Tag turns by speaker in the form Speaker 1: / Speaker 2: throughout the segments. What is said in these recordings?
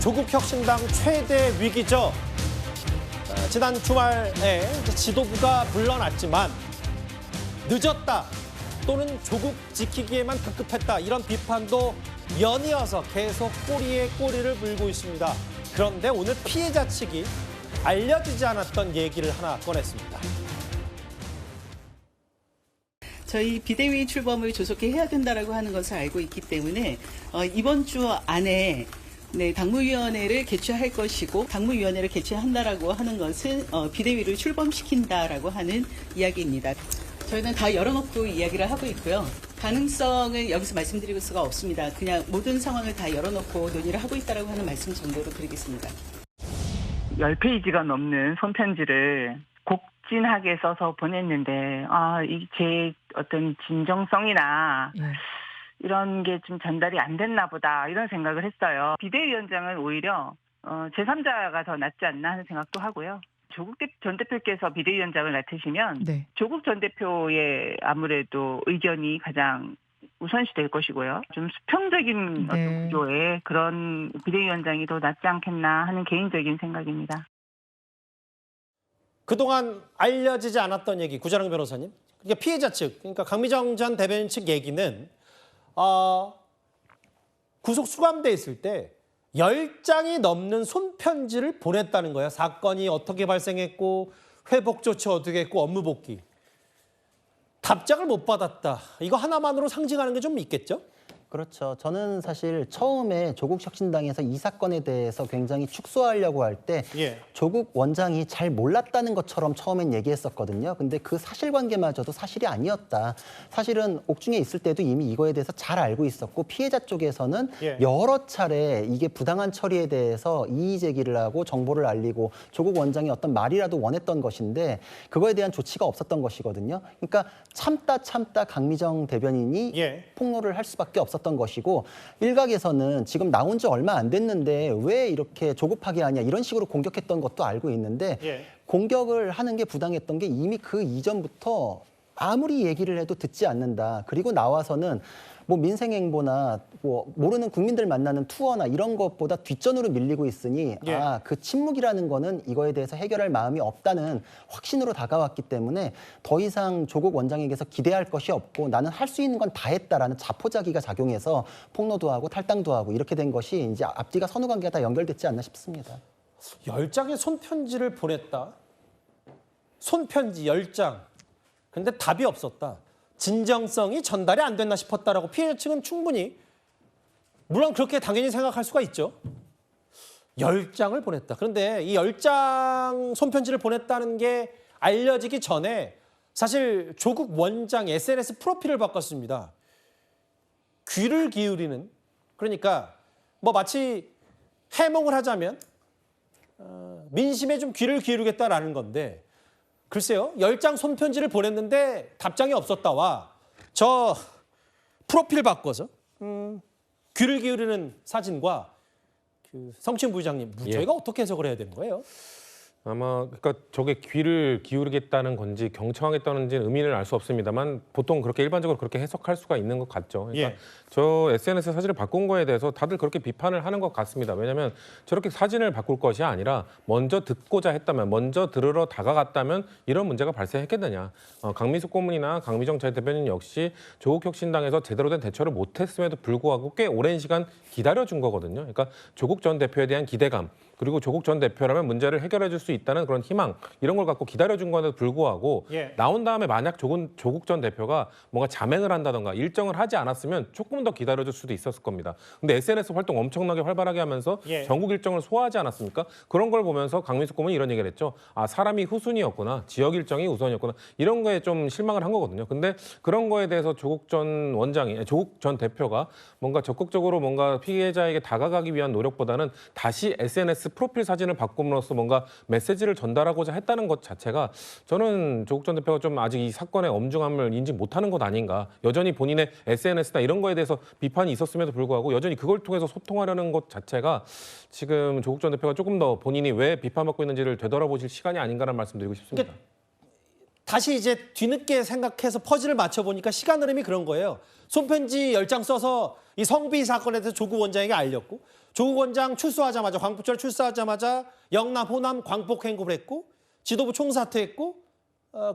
Speaker 1: 조국혁신당 최대 위기죠. 지난 주말에 지도부가 물러났지만 늦었다 또는 조국 지키기에만 급급했다 이런 비판도 연이어서 계속 꼬리에 꼬리를 물고 있습니다. 그런데 오늘 피해자 측이 알려지지 않았던 얘기를 하나 꺼냈습니다.
Speaker 2: 저희 비대위 출범을 조속히 해야 된다라고 하는 것을 알고 있기 때문에 이번 주 안에 당무위원회를 개최할 것이고 당무위원회를 개최한다라고 하는 것은 비대위를 출범시킨다라고 하는 이야기입니다. 저희는 다 열어놓고 이야기를 하고 있고요. 가능성을 여기서 말씀드릴 수가 없습니다. 그냥 모든 상황을 다 열어놓고 논의를 하고 있다라고 하는 말씀 정도로 드리겠습니다.
Speaker 3: 10페이지가 넘는 손편지를 곡진하게 써서 보냈는데 이 제 어떤 진정성이나 이런 게 좀 전달이 안 됐나 보다 이런 생각을 했어요. 비대위원장은 오히려 제3자가 더 낫지 않나 하는 생각도 하고요. 조국 전 대표께서 비대위원장을 맡으시면 조국 전 대표의 아무래도 의견이 가장 우선시 될 것이고요. 좀 수평적인 어떤 구조의 그런 비대위원장이 더 낫지 않겠나 하는 개인적인 생각입니다.
Speaker 1: 그동안 알려지지 않았던 얘기, 구자랑 변호사님. 그러니까 피해자 측, 그러니까 강미정 전 대변인 측 얘기는 구속 수감돼 있을 때 10장이 넘는 손편지를 보냈다는 거예요. 사건이 어떻게 발생했고 회복 조치 어떻게 했고 업무 복귀. 답장을 못 받았다. 이거 하나만으로 상징하는 게 좀 있겠죠?
Speaker 4: 그렇죠. 저는 사실 처음에 조국 혁신당에서 이 사건에 대해서 굉장히 축소하려고 할 때 조국 원장이 잘 몰랐다는 것처럼 처음엔 얘기했었거든요. 근데 그 사실관계마저도 사실이 아니었다. 사실은 옥중에 있을 때도 이미 이거에 대해서 잘 알고 있었고 피해자 쪽에서는 여러 차례 이게 부당한 처리에 대해서 이의 제기를 하고 정보를 알리고 조국 원장이 어떤 말이라도 원했던 것인데 그거에 대한 조치가 없었던 것이거든요. 그러니까 참다 강미정 대변인이 폭로를 할 수밖에 없었던 것이고 일각에서는 지금 나온 지 얼마 안 됐는데 왜 이렇게 조급하게 하냐 이런 식으로 공격했던 것도 알고 있는데 공격을 하는 게 부당했던 게 이미 그 이전부터 아무리 얘기를 해도 듣지 않는다. 그리고 나와서는 뭐 민생행보나 뭐 모르는 국민들 만나는 투어나 이런 것보다 뒷전으로 밀리고 있으니 그 침묵이라는 거는 이거에 대해서 해결할 마음이 없다는 확신으로 다가왔기 때문에 더 이상 조국 원장에게서 기대할 것이 없고 나는 할 수 있는 건 다 했다라는 자포자기가 작용해서 폭로도 하고 탈당도 하고 이렇게 된 것이 이제 앞뒤가 선후관계가 다 연결됐지 않나 싶습니다.
Speaker 1: 10장의 손편지를 보냈다. 손편지 10장. 근데 답이 없었다. 진정성이 전달이 안 됐나 싶었다라고 피해자 측은 충분히 물론 그렇게 당연히 생각할 수가 있죠. 10장을 보냈다. 그런데 이 10장 손편지를 보냈다는 게 알려지기 전에 사실 조국 원장 SNS 프로필을 바꿨습니다. 귀를 기울이는 그러니까 뭐 마치 해몽을 하자면 민심에 좀 귀를 기울이겠다라는 건데 글쎄요. 10장 손편지를 보냈는데 답장이 없었다와 저 프로필 바꿔서 귀를 기울이는 사진과 그 성신 부의장님 저희가 어떻게 해석을 해야 되는 거예요?
Speaker 5: 아마 그러니까 저게 귀를 기울이겠다는 건지 경청하겠다는지는 의미를 알 수 없습니다만 보통 그렇게 일반적으로 그렇게 해석할 수가 있는 것 같죠. 그러니까 저 SNS 사진을 바꾼 거에 대해서 다들 그렇게 비판을 하는 것 같습니다. 왜냐하면 저렇게 사진을 바꿀 것이 아니라 먼저 듣고자 했다면 먼저 들으러 다가갔다면 이런 문제가 발생했겠느냐. 강민숙 고문이나 강미정 전 대변인 역시 조국 혁신당에서 제대로 된 대처를 못했음에도 불구하고 꽤 오랜 시간 기다려준 거거든요. 그러니까 조국 전 대표에 대한 기대감 그리고 조국 전 대표라면 문제를 해결해 줄 수 있다는 그런 희망 이런 걸 갖고 기다려준 건데도 불구하고 나온 다음에 만약 조국 전 대표가 뭔가 자맹을 한다던가 일정을 하지 않았으면 조금 더 기다려줄 수도 있었을 겁니다. 근데 SNS 활동 엄청나게 활발하게 하면서 전국 일정을 소화하지 않았습니까? 그런 걸 보면서 강민숙 고문이 이런 얘기를 했죠. 사람이 후순위였구나. 지역 일정이 우선이었구나. 이런 거에 좀 실망을 한 거거든요. 근데 그런 거에 대해서 조국 전 대표가 뭔가 적극적으로 뭔가 피해자에게 다가가기 위한 노력보다는 다시 SNS 프로필 사진을 바꿈으로써 뭔가 메시지를 전달하고자 했다는 것 자체가 저는 조국 전 대표가 좀 아직 이 사건의 엄중함을 인지 못하는 것 아닌가. 여전히 본인의 SNS나 이런 거에 대해서 비판이 있었음에도 불구하고 여전히 그걸 통해서 소통하려는 것 자체가 지금 조국 전 대표가 조금 더 본인이 왜 비판받고 있는지를 되돌아보실 시간이 아닌가라는 말씀 드리고 싶습니다.
Speaker 1: 다시 이제 뒤늦게 생각해서 퍼즐을 맞춰보니까 시간 흐름이 그런 거예요. 손편지 10장 써서 이 성비 사건에 대해서 조국 원장에게 알렸고 조국 원장 출소하자마자 광복절 출소하자마자 영남, 호남 광복 행구를 했고 지도부 총사퇴했고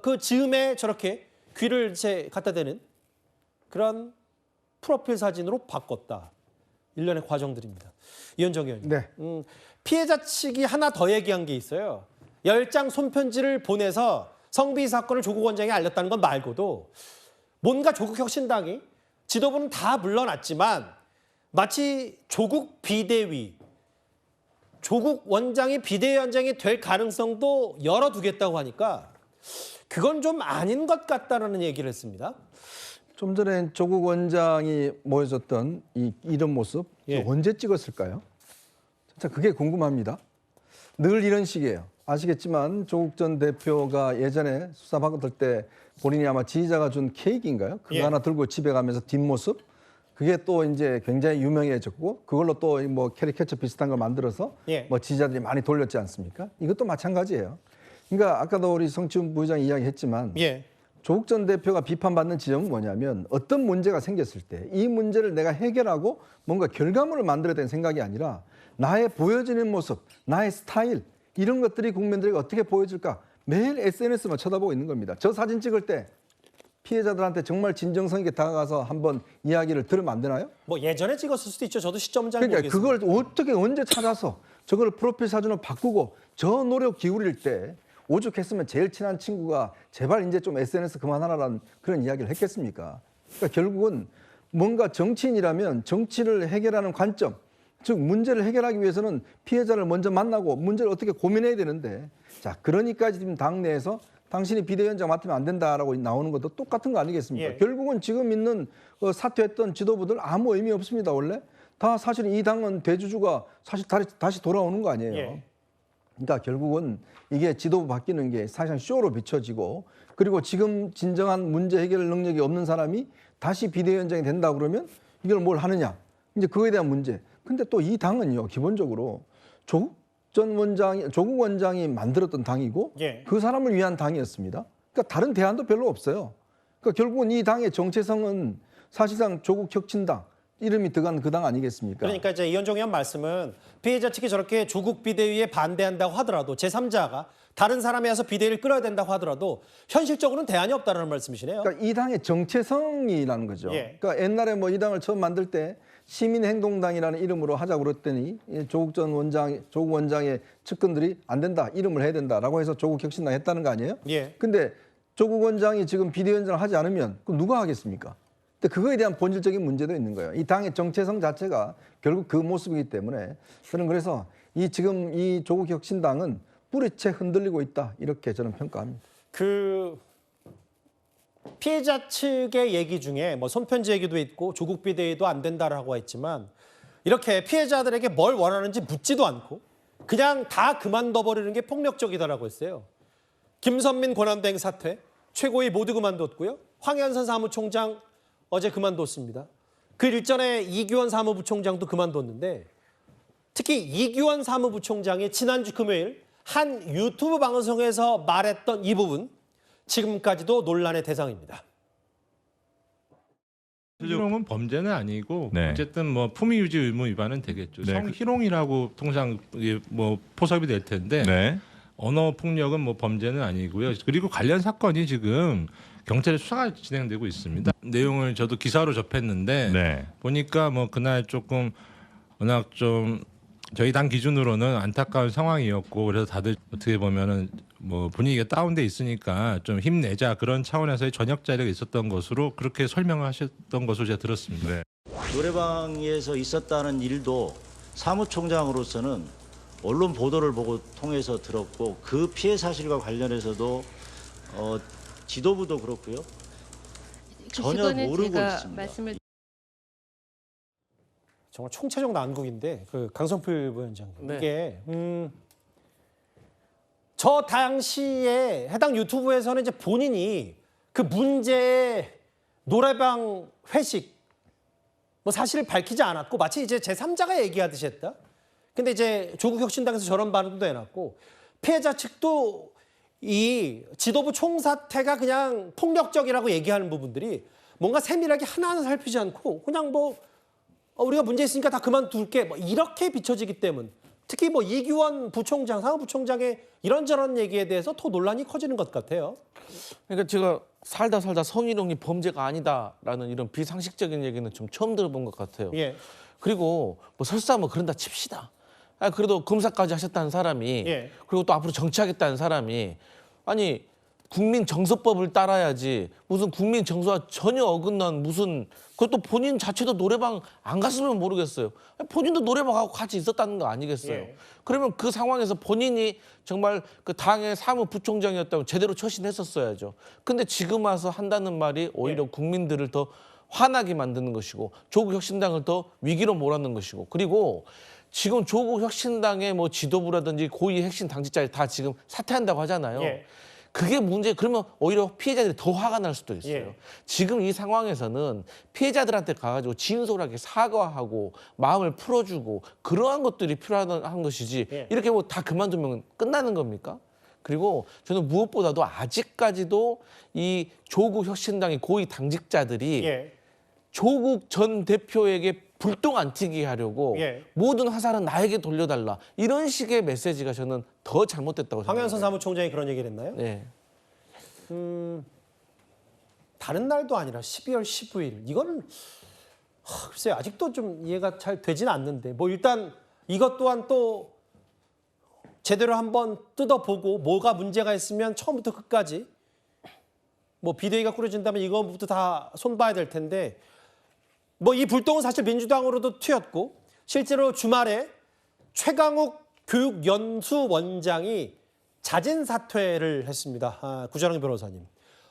Speaker 1: 그 즈음에 저렇게 귀를 이제 갖다 대는 그런 프로필 사진으로 바꿨다. 일련의 과정들입니다. 이현정 의원님.
Speaker 6: 네.
Speaker 1: 피해자 측이 하나 더 얘기한 게 있어요. 10장 손편지를 보내서 성비 사건을 조국 원장에게 알렸다는 건 말고도 뭔가 조국 혁신당이 지도부는 다 물러났지만 마치 조국 비대위, 조국 원장이 비대위원장이 될 가능성도 열어두겠다고 하니까 그건 좀 아닌 것 같다는 얘기를 했습니다.
Speaker 6: 좀 전에 조국 원장이 보여줬던 이런 모습
Speaker 1: 예.
Speaker 6: 언제 찍었을까요? 진짜 그게 궁금합니다. 늘 이런 식이에요. 아시겠지만 조국 전 대표가 예전에 수사받을 때 본인이 아마 지지자가 준 케이크인가요? 그거
Speaker 1: 예.
Speaker 6: 하나 들고 집에 가면서 뒷모습 그게 또 이제 굉장히 유명해졌고 그걸로 또 뭐 캐리커처 비슷한 걸 만들어서
Speaker 1: 예.
Speaker 6: 뭐 지지자들이 많이 돌렸지 않습니까? 이것도 마찬가지예요. 그러니까 아까도 우리 성치훈 부의장이 이야기했지만
Speaker 1: 예.
Speaker 6: 조국 전 대표가 비판받는 지점은 뭐냐면 어떤 문제가 생겼을 때 이 문제를 내가 해결하고 뭔가 결과물을 만들어야 되는 생각이 아니라 나의 보여지는 모습, 나의 스타일 이런 것들이 국민들에게 어떻게 보여질까 매일 SNS만 쳐다보고 있는 겁니다. 저 사진 찍을 때 피해자들한테 정말 진정성 있게 다가가서 한번 이야기를 들으면 안 되나요?
Speaker 1: 뭐 예전에 찍었을 수도 있죠. 저도 시점은 잘
Speaker 6: 그러니까
Speaker 1: 모르겠습니다.
Speaker 6: 그걸 어떻게 언제 찾아서 저걸 프로필 사진으로 바꾸고 저 노력 기울일 때 오죽했으면 제일 친한 친구가 제발 이제 좀 SNS 그만하라는 그런 이야기를 했겠습니까? 그러니까 결국은 뭔가 정치인이라면 정치를 해결하는 관점, 즉 문제를 해결하기 위해서는 피해자를 먼저 만나고 문제를 어떻게 고민해야 되는데 자 그러니까 지금 당내에서 당신이 비대위원장 맡으면 안 된다라고 나오는 것도 똑같은 거 아니겠습니까?
Speaker 1: 예.
Speaker 6: 결국은 지금 있는 사퇴했던 지도부들 아무 의미 없습니다. 원래 다 사실 이 당은 대주주가 사실 다시 돌아오는 거 아니에요.
Speaker 1: 예.
Speaker 6: 그러니까 결국은 이게 지도부 바뀌는 게 사실상 쇼로 비춰지고 그리고 지금 진정한 문제 해결 능력이 없는 사람이 다시 비대위원장이 된다 그러면 이걸 뭘 하느냐. 이제 그거에 대한 문제. 근데 또 이 당은요. 기본적으로 조국 원장이 만들었던 당이고
Speaker 1: 예.
Speaker 6: 그 사람을 위한 당이었습니다. 그러니까 다른 대안도 별로 없어요. 그러니까 결국은 이 당의 정체성은 사실상 조국 혁신당 이름이 들어간 그 당 아니겠습니까?
Speaker 1: 그러니까 이제 이현정 의원 말씀은 피해자 측이 저렇게 조국 비대위에 반대한다고 하더라도 제3자가 다른 사람에 와서 비대위를 끌어야 된다고 하더라도 현실적으로는 대안이 없다는 말씀이시네요.
Speaker 6: 그러니까 이 당의 정체성이라는 거죠.
Speaker 1: 예.
Speaker 6: 그러니까 옛날에 뭐 이 당을 처음 만들 때 시민행동당이라는 이름으로 하자고 그랬더니 조국 원장의 측근들이 안 된다, 이름을 해야 된다라고 해서 조국 혁신당 했다는 거 아니에요?
Speaker 1: 예.
Speaker 6: 근데 조국 원장이 지금 비대위원장을 하지 않으면 그럼 누가 하겠습니까? 근데 그거에 대한 본질적인 문제도 있는 거예요. 이 당의 정체성 자체가 결국 그 모습이기 때문에 저는 그래서 지금 이 조국 혁신당은 뿌리채 흔들리고 있다 이렇게 저는 평가합니다.
Speaker 1: 그 피해자 측의 얘기 중에 뭐 손편지 얘기도 있고 조국 비대위도 안 된다라고 했지만 이렇게 피해자들에게 뭘 원하는지 묻지도 않고 그냥 다 그만둬버리는 게 폭력적이다라고 했어요. 김선민 권한대행 사퇴, 최고위 모두 그만뒀고요. 황현선 사무총장 어제 그만뒀습니다. 그 일전에 이규원 사무부총장도 그만뒀는데 특히 이규원 사무부총장이 지난주 금요일 한 유튜브 방송에서 말했던 이 부분 지금까지도 논란의 대상입니다.
Speaker 7: 성희롱은 범죄는 아니고
Speaker 8: 네.
Speaker 7: 어쨌든 뭐 품위 유지 의무 위반은 되겠죠.
Speaker 8: 네.
Speaker 7: 성희롱이라고 통상 이게 뭐 포섭이 될 텐데
Speaker 8: 네.
Speaker 7: 언어 폭력은 뭐 범죄는 아니고요. 그리고 관련 사건이 지금 경찰의 수사가 진행되고 있습니다. 내용을 저도 기사로 접했는데
Speaker 8: 네.
Speaker 7: 보니까 뭐 그날 조금 워낙 좀 저희 당 기준으로는 안타까운 상황이었고 그래서 다들 어떻게 보면은 뭐 분위기가 다운돼 있으니까 좀 힘내자 그런 차원에서의 저녁 자리가 있었던 것으로 그렇게 설명을 하셨던 것으로 제가 들었습니다.
Speaker 8: 네.
Speaker 9: 노래방에서 있었다는 일도 사무총장으로서는 언론 보도를 보고 통해서 들었고 그 피해 사실과 관련해서도 지도부도 그렇고요. 전혀 모르고 있습니다.
Speaker 1: 정말 총체적 난국인데 그 강성필 부위원장 이게 저 당시에 해당 유튜브에서는 이제 본인이 그 문제의 노래방 회식 뭐 사실을 밝히지 않았고 마치 이제 제3자가 얘기하듯이 했다. 근데 이제 조국 혁신당에서 저런 반응도 해놨고 피해자 측도 이 지도부 총사퇴가 그냥 폭력적이라고 얘기하는 부분들이 뭔가 세밀하게 하나하나 살피지 않고 그냥 뭐 우리가 문제 있으니까 다 그만둘게 뭐 이렇게 비춰지기 때문. 특히 뭐 이규원 부총장, 사무부총장의 이런저런 얘기에 대해서 더 논란이 커지는 것 같아요.
Speaker 8: 그러니까 제가 살다 성희롱이 범죄가 아니다라는 이런 비상식적인 얘기는 좀 처음 들어본 것 같아요.
Speaker 1: 예.
Speaker 8: 그리고 뭐 설사 뭐 그런다 칩시다. 그래도 검사까지 하셨다는 사람이
Speaker 1: 예.
Speaker 8: 그리고 또 앞으로 정치하겠다는 사람이 아니 국민 정서법을 따라야지 무슨 국민 정서와 전혀 어긋난 무슨 그것도 본인 자체도 노래방 안 갔으면 모르겠어요. 본인도 노래방하고 같이 있었다는 거 아니겠어요.
Speaker 1: 예.
Speaker 8: 그러면 그 상황에서 본인이 정말 그 당의 사무부총장이었다면 제대로 처신했었어야죠. 근데 지금 와서 한다는 말이 오히려 국민들을 더 화나게 만드는 것이고 조국 혁신당을 더 위기로 몰아넣는 것이고 그리고 지금 조국 혁신당의 뭐 지도부라든지 고위 핵심 당직자들이 다 지금 사퇴한다고 하잖아요.
Speaker 1: 예.
Speaker 8: 그게 문제. 그러면 오히려 피해자들이 더 화가 날 수도 있어요.
Speaker 1: 예.
Speaker 8: 지금 이 상황에서는 피해자들한테 가가지고 진솔하게 사과하고 마음을 풀어주고 그러한 것들이 필요한 것이지
Speaker 1: 예.
Speaker 8: 이렇게 뭐 다 그만두면 끝나는 겁니까? 그리고 저는 무엇보다도 아직까지도 이 조국 혁신당의 고위 당직자들이
Speaker 1: 예.
Speaker 8: 조국 전 대표에게 불똥 안 튀게 하려고
Speaker 1: 예.
Speaker 8: 모든 화살은 나에게 돌려달라. 이런 식의 메시지가 저는 더 잘못됐다고 생각해요.
Speaker 1: 황현선 사무총장이 그런 얘기를 했나요?
Speaker 8: 네.
Speaker 1: 다른 날도 아니라 12월 15일. 이거는 글쎄요. 아직도 좀 이해가 잘 되진 않는데 뭐 일단 이것 또한 또 제대로 한번 뜯어보고 뭐가 문제가 있으면 처음부터 끝까지 뭐 비대위가 꾸려진다면 이거부터 다 손봐야 될 텐데 뭐 이 불똥은 사실 민주당으로도 튀었고 실제로 주말에 최강욱 교육연수원장이 자진 사퇴를 했습니다. 구자령 변호사님.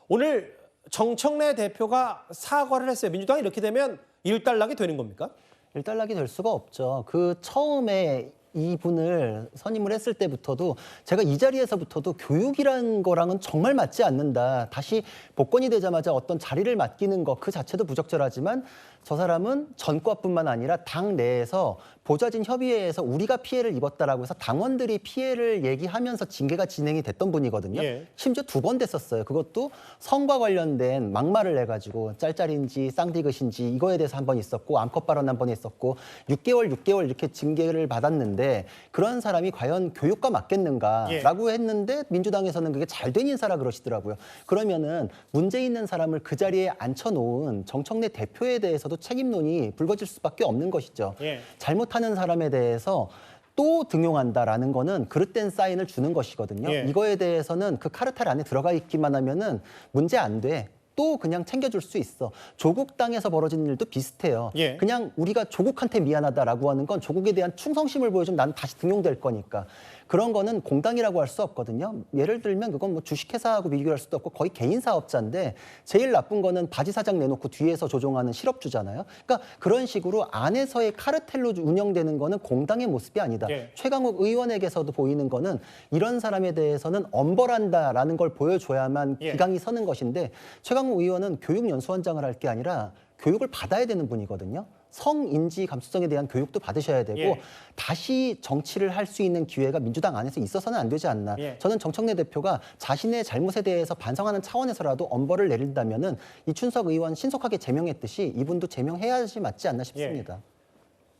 Speaker 1: 오늘 정청래 대표가 사과를 했어요. 민주당이 이렇게 되면 일단락이 되는 겁니까?
Speaker 4: 일단락이 될 수가 없죠. 그 처음에 이분을 선임을 했을 때부터도 제가 이 자리에서부터도 교육이란 거랑은 정말 맞지 않는다. 다시 복권이 되자마자 어떤 자리를 맡기는 것 그 자체도 부적절하지만 저 사람은 전과뿐만 아니라 당 내에서 보좌진 협의회에서 우리가 피해를 입었다라고 해서 당원들이 피해를 얘기하면서 징계가 진행이 됐던 분이거든요.
Speaker 1: 예.
Speaker 4: 심지어 2번 됐었어요. 그것도 성과 관련된 막말을 해가지고 짤짤인지 쌍디귿인지 이거에 대해서 한 번 있었고 암컷 발언 한 번 있었고 6개월 이렇게 징계를 받았는데 그런 사람이 과연 교육과 맞겠는가라고 했는데 민주당에서는 그게 잘된 인사라 그러시더라고요. 그러면은 문제 있는 사람을 그 자리에 앉혀놓은 정청래 대표에 대해서도 책임론이 불거질 수밖에 없는 것이죠.
Speaker 1: 예.
Speaker 4: 잘못하는 사람에 대해서 또 등용한다라는 거는 그릇된 사인을 주는 것이거든요.
Speaker 1: 예.
Speaker 4: 이거에 대해서는 그 카르텔 안에 들어가 있기만 하면은 문제 안 돼. 또 그냥 챙겨줄 수 있어. 조국 땅에서 벌어진 일도 비슷해요.
Speaker 1: 예.
Speaker 4: 그냥 우리가 조국한테 미안하다라고 하는 건 조국에 대한 충성심을 보여주면 나는 다시 등용될 거니까. 그런 거는 공당이라고 할 수 없거든요. 예를 들면 그건 뭐 주식회사하고 비교할 수도 없고 거의 개인 사업자인데 제일 나쁜 거는 바지 사장 내놓고 뒤에서 조종하는 실업주잖아요. 그러니까 그런 식으로 안에서의 카르텔로 운영되는 거는 공당의 모습이 아니다.
Speaker 1: 예.
Speaker 4: 최강욱 의원에게서도 보이는 거는 이런 사람에 대해서는 엄벌한다라는 걸 보여줘야만
Speaker 1: 예.
Speaker 4: 기강이 서는 것인데 최강욱 의원은 교육연수원장을 할 게 아니라 교육을 받아야 되는 분이거든요. 성인지 감수성에 대한 교육도 받으셔야 되고
Speaker 1: 예.
Speaker 4: 다시 정치를 할 수 있는 기회가 민주당 안에서 있어서는 안 되지 않나.
Speaker 1: 예.
Speaker 4: 저는 정청래 대표가 자신의 잘못에 대해서 반성하는 차원에서라도 엄벌을 내린다면은 이춘석 의원 신속하게 제명했듯이 이분도 제명해야지 맞지 않나 싶습니다.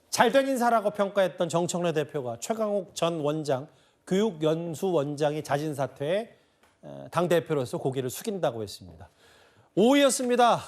Speaker 1: 잘된 인사라고 평가했던 정청래 대표가 최강욱 전 원장, 교육연수원장이 자진 사퇴에 당대표로서 고개를 숙인다고 했습니다. 5위였습니다.